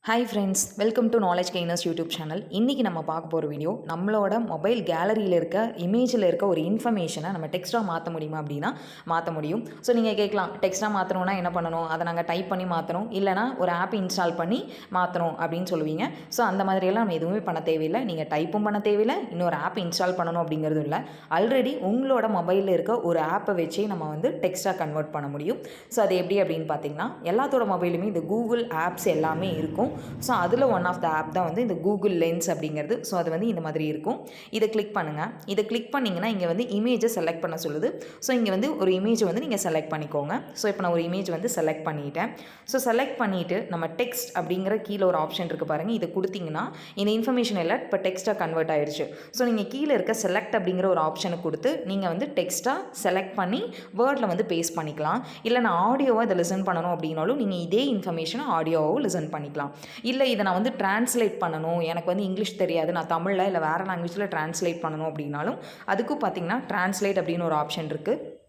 Hi friends, welcome to knowledge gainers YouTube channel. இன்றைக்கி நம்ம பார்க்க போகிற வீடியோ, நம்மளோட மொபைல் கேலரியில் இருக்க இமேஜில் இருக்க ஒரு இன்ஃபர்மேஷனை நம்ம டெக்ஸ்ட்டாக மாற்ற முடியுமா அப்படின்னா மாற்ற முடியும். ஸோ நீங்கள் கேட்கலாம், டெக்ஸ்ட்டாக மாற்றணும்னா என்ன பண்ணணும்? அதை நாங்கள் டைப் பண்ணி மாற்றணும், இல்லைனா ஒரு ஆப் இன்ஸ்டால் பண்ணி மாற்றணும் அப்படின்னு சொல்லுவீங்க. ஸோ அந்த மாதிரியெல்லாம் நம்ம எதுவுமே பண்ண தேவையில்லை. நீங்கள் டைப்பும் பண்ண தேவையில்லை, இன்னொரு ஆப் இன்ஸ்டால் பண்ணணும் அப்படிங்கிறதும் இல்லை. ஆல்ரெடி உங்களோட மொபைலில் இருக்க ஒரு ஆப்பை வச்சே நம்ம வந்து டெக்ஸ்ட்டாக கன்வெர்ட் பண்ண முடியும். ஸோ அது எப்படி அப்படின்னு பார்த்தீங்கன்னா, எல்லாத்தோட மொபைலுமே இந்த கூகுள் ஆப்ஸ் எல்லாமே இருக்கும். ஸோ அதில் ஒன் ஆஃப் த ஆப் தான் வந்து இந்த கூகுள் லென்ஸ் அப்படிங்கிறது. ஸோ அது வந்து இந்த மாதிரி இருக்கும். இதை கிளிக் பண்ணுங்கள். இதை கிளிக் பண்ணிங்கன்னா இங்கே வந்து இமேஜை செலக்ட் பண்ண சொல்லுது. ஸோ இங்கே வந்து ஒரு இமேஜை வந்து நீங்கள் செலக்ட் பண்ணிக்கோங்க. ஸோ இப்போ நான் ஒரு இமேஜ் வந்து செலக்ட் பண்ணிட்டேன். ஸோ செலக்ட் பண்ணிவிட்டு நம்ம டெக்ஸ்ட் அப்படிங்கிற கீழே ஒரு ஆப்ஷன் இருக்குது பாருங்கள். இதை கொடுத்தீங்கன்னா இந்த இன்ஃபர்மேஷன் எல்லாம் இப்போ டெக்ஸ்ட்டாக கன்வெர்ட் ஆயிடுச்சு. ஸோ நீங்கள் கீழே இருக்க செலக்ட் அப்படிங்கிற ஒரு ஆப்ஷனை கொடுத்து நீங்கள் வந்து டெக்ஸ்ட்டாக செலக்ட் பண்ணி வேர்டில் வந்து பேஸ்ட் பண்ணிக்கலாம். இல்லை நான் ஆடியோவை இதை லிசன் பண்ணணும் அப்படின்னாலும் நீங்கள் இதே இன்ஃபர்மேஷனை ஆடியோவாகவும் லிசன் பண்ணிக்கலாம். இல்லை இதை நான் வந்து ட்ரான்ஸ்லேட் பண்ணணும், எனக்கு வந்து இங்கிலீஷ் தெரியாது, நான் தமிழில் இல்லை வேறு லாங்குவேஜில் ட்ரான்ஸ்லேட் பண்ணணும் அப்படின்னாலும் அதுக்கும் பார்த்திங்கன்னா ட்ரான்ஸ்லேட் அப்படின்னு ஒரு ஆப்ஷன் இருக்குது.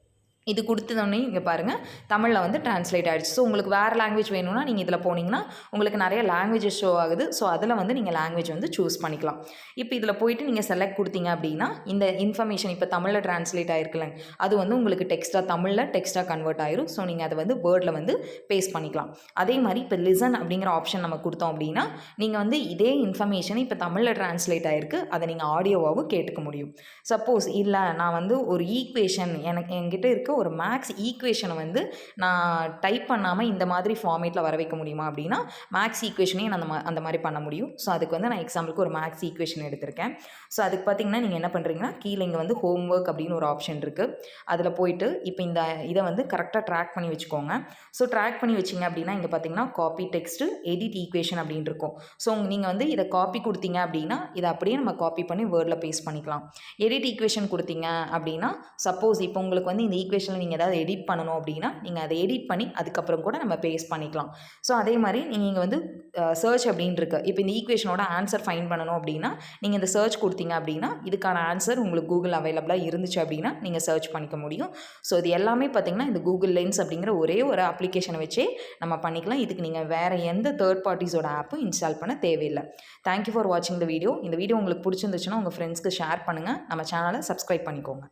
இது கொடுத்ததோடனே இங்கே பாருங்கள், தமிழில் வந்து ட்ரான்ஸ்லேட் ஆகிடுச்சு. ஸோ உங்களுக்கு வேறு லாங்குவேஜ் வேணும்னா நீங்கள் இதில் போனீங்கன்னா உங்களுக்கு நிறைய லாங்குவேஜஸ் ஷோ ஆகுது. ஸோ அதில் வந்து நீங்கள் லாங்குவேஜ் வந்து சூஸ் பண்ணிக்கலாம். இப்போ இதில் போயிட்டு நீங்கள் செலக்ட் கொடுத்தீங்க அப்படின்னா இந்த இன்ஃபர்மேஷன் இப்போ தமிழில் ட்ரான்ஸ்லேட் ஆகிருக்குலங்க, அது வந்து உங்களுக்கு தமிழில் டெக்ஸ்ட்டாக கன்வெர்ட் ஆயிரும். ஸோ நீங்கள் அதை வந்து வேர்டில் வந்து பேஸ்ட் பண்ணிக்கலாம். அதே மாதிரி இப்போ லிசன் அப்படிங்கிற ஆப்ஷன் நம்ம கொடுத்தோம் அப்படின்னா நீங்கள் வந்து இதே இன்ஃபர்மேஷன் இப்போ தமிழில் ட்ரான்ஸ்லேட் ஆகிருக்கு, அதை நீங்கள் ஆடியோவாகவும் கேட்டுக்க முடியும். சப்போஸ் இல்லை நான் வந்து ஒரு ஈக்குவேஷன் என்கிட்ட இருக்க ஒரு மேக்ஸ் ஈக்குவேஷனை வந்து நான் டைப் பண்ணாமல் இந்த மாதிரி ஃபார்மேட்டில் வர வைக்க முடியுமா அப்படின்னா மேக்ஸ் ஈக்குவேஷனையும் நான் அந்த மாதிரி பண்ண முடியும். ஸோ அதுக்கு வந்து நான் எக்ஸாம்பிளுக்கு ஒரு மேக்ஸ் ஈக்குவேஷன் எடுத்திருக்கேன். ஸோ அதுக்கு பார்த்தீங்கன்னா நீங்கள் என்ன பண்ணுறீங்கன்னா கீழே இங்கே வந்து ஹோம் ஒர்க் அப்படின்னு ஒரு ஆப்ஷன் இருக்குது. அதில் போயிட்டு இப்போ இதை வந்து கரெக்டாக ட்ராக் பண்ணி வச்சுக்கோங்க. ஸோ ட்ராக் பண்ணி வச்சிங்க அப்படின்னா இங்கே பார்த்தீங்கன்னா காப்பி டெக்ஸ்ட்டு எடிட் ஈக்குவேஷன் அப்படின்னு இருக்கும். ஸோ நீங்கள் வந்து இதை காப்பி கொடுத்தீங்க அப்படின்னா இதை அப்படியே நம்ம காப்பி பண்ணி வேர்டில் பேஸ்ட் பண்ணிக்கலாம். எடிட் ஈக்குவேஷன் கொடுத்தீங்க அப்படின்னா சப்போஸ் இப்போ உங்களுக்கு வந்து இந்த ஈக்குவேஷன் நீங்கள் ஏதாவது எடிட் பண்ணணும் அப்படின்னா நீங்கள் அதை எடிட் பண்ணி அதுக்கப்புறம் கூட நம்ம பேஸ்ட் பண்ணிக்கலாம். ஸோ அதே மாதிரி நீங்கள் இங்கே வந்து சர்ச் அப்படின்னு இருக்கு. இப்போ இந்த ஈக்குவேஷனோட ஆன்சர் ஃபைண்ட் பண்ணணும் அப்படின்னா நீங்கள் இந்த சர்ச் கொடுத்தீங்க அப்படின்னா இதுக்கான ஆன்சர் உங்களுக்கு கூகுள் அவைலபிளாக இருந்துச்சு அப்படின்னா நீங்கள் சர்ச் பண்ணிக்க முடியும். ஸோ இது எல்லாமே பார்த்திங்கன்னா இந்த கூகுள் லென்ஸ் அப்படிங்கிற ஒரே ஒரு அப்ளிகேஷனை வச்சே நம்ம பண்ணிக்கலாம். இதுக்கு நீங்கள் வேறு எந்த தேர்ட் பார்ட்டிஸோட ஆப்பும் இன்ஸ்டால் பண்ண தேவையில்லை. தேங்க்யூ ஃபார் வாட்சிங் த வீடியோ. இந்த வீடியோ உங்களுக்கு பிடிச்சிருந்துச்சுன்னா உங்கள் ஃப்ரெண்ட்ஸ்க்கு ஷேர் பண்ணுங்கள். நம்ம சேனலை சப்ஸ்கிரைப் பண்ணிக்கோங்க.